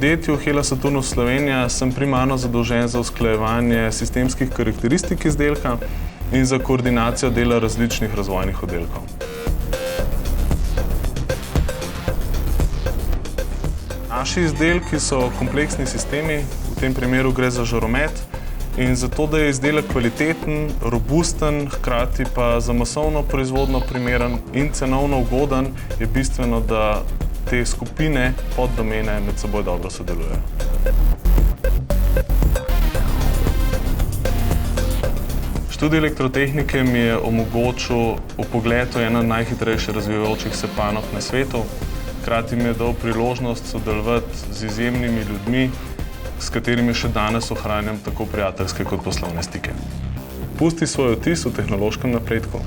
podjetju Hella Saturnus Slovenija sem primarno zadolžen za usklajevanje sistemskih karakteristik izdelka in za koordinacijo dela različnih razvojnih oddelkov. Naši izdelki so kompleksni sistemi, v tem primeru gre za žaromet, in zato, da je izdelek kvaliteten, robusten, hkrati pa za masovno proizvodnjo primeren in cenovno ugoden, je bistveno, da te skupine, poddomene med seboj dobro sodelujejo. Študij elektrotehnike mi je omogočil vpogled v eno najhitrejše razvijajočih se panog na svetu. Hkrati mi je dal priložnost sodelovati z izjemnimi ljudmi, s katerimi še danes ohranjam tako prijateljske kot poslovne stike. Pusti svoj vtis v tehnološkem napredku.